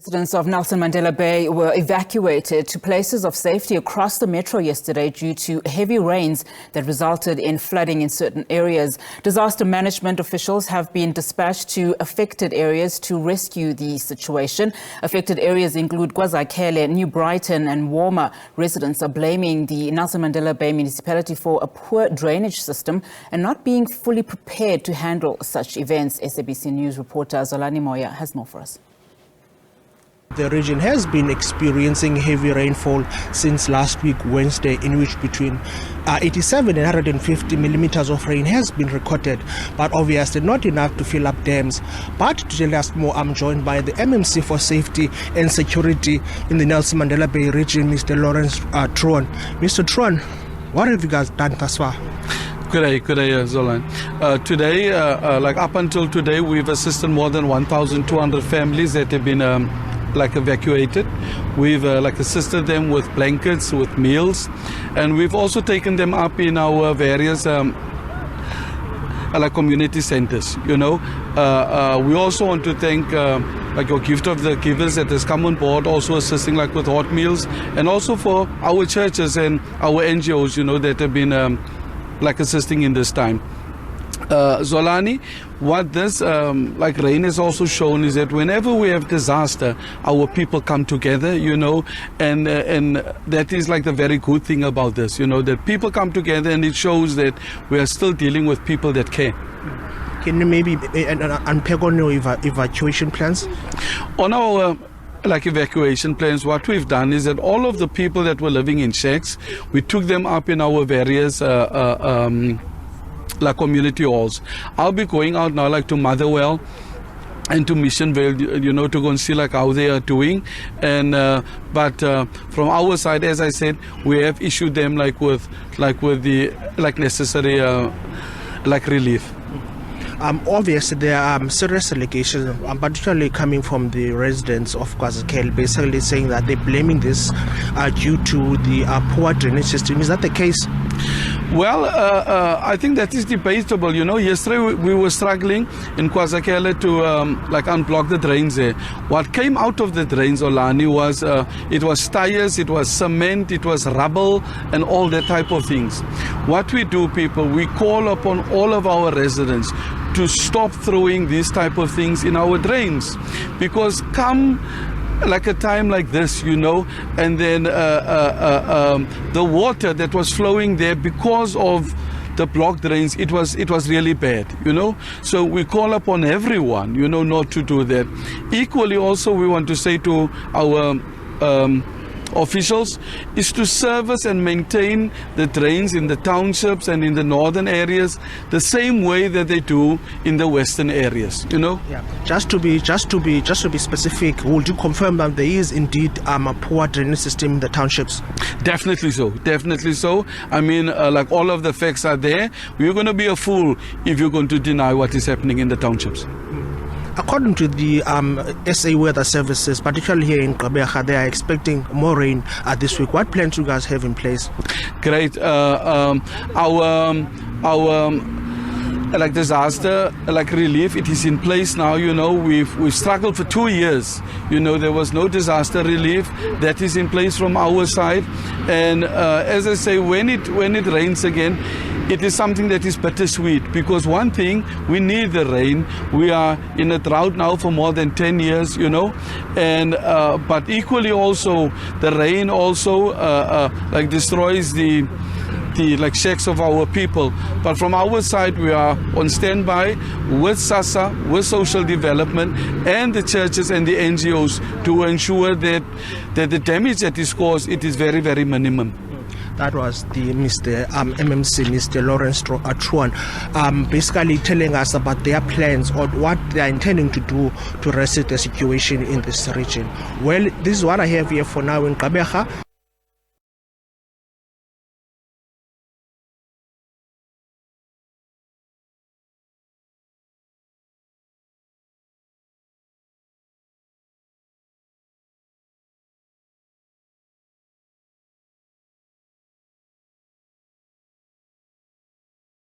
Residents of Nelson Mandela Bay were evacuated to places of safety across the metro yesterday due to heavy rains that resulted in flooding in certain areas. Disaster management officials have been dispatched to affected areas to rescue the situation. Affected areas include KwaZakhele, New Brighton and Walmer. Residents are blaming the Nelson Mandela Bay Municipality for a poor drainage system and not being fully prepared to handle such events. SABC News reporter Zolani Moya has more for us. The region has been experiencing heavy rainfall since last week Wednesday, in which between 87 and 150 millimeters of rain has been recorded, but obviously not enough to fill up dams. But to tell us more, I'm joined by the MMC for Safety and Security in the Nelson Mandela Bay region, Mr. Lawrence Truan. Mr. Truan, what have you guys done thus far? Good day, Zolan. Today, up until today, we've assisted more than 1,200 families that have been evacuated. We've assisted them with blankets, with meals, and we've also taken them up in our various community centers. We also want to thank your gift of the givers that has come on board, also assisting with hot meals, and also for our churches and our NGOs, that have been assisting in this time. Zolani, what this rain has also shown is that whenever we have disaster, our people come together, and that is the very good thing about this, that people come together, and it shows that we are still dealing with people that care. Can you maybe unpack on your evacuation plans? On our evacuation plans, what we've done is that all of the people that were living in shacks, we took them up in our various community halls. I'll be going out now to Motherwell and to Missionville, to go and see how they are doing. And but from our side, as I said, we have issued them with the necessary relief. Obviously, there are serious allegations, particularly coming from the residents of KwaZakhele, basically saying that they're blaming this due to the poor drainage system. Is that the case? Well, I think that is debatable. Yesterday we were struggling in KwaZakhele to unblock the drains there. What came out of the drains, Olani, was it was tires, it was cement, it was rubble, and all that type of things. What we do, people, we call upon all of our residents to stop throwing these type of things in our drains, because come a time like this, and then the water that was flowing there because of the blocked drains, it was really bad, So we call upon everyone, not to do that. Equally, also, we want to say to our officials is to service and maintain the drains in the townships and in the northern areas the same way that they do in the western areas. Yeah. Just to be specific, would you confirm that there is indeed a poor drainage system in the townships? Definitely so. I mean, all of the facts are there. We're going to be a fool if you're going to deny what is happening in the townships. According to the SA Weather Services, particularly here in KwaZakhele, they are expecting more rain this week. What plans do you guys have in place? Great. Our disaster relief, it is in place now. We've struggled for 2 years. There was no disaster relief. That is in place from our side. And as I say, when it rains again, it is something that is bittersweet, because one thing, we need the rain. We are in a drought now for more than 10 years, and but equally also the rain also destroys the shacks of our people. But from our side, we are on standby with SASA, with social development, and the churches and the NGOs to ensure that the damage that is caused, it is very, very minimum. That was the MMC, Mr. Lawrence Truan, basically telling us about their plans or what they are intending to do to reset the situation in this region. Well, this is what I have here for now in KwaZakhele.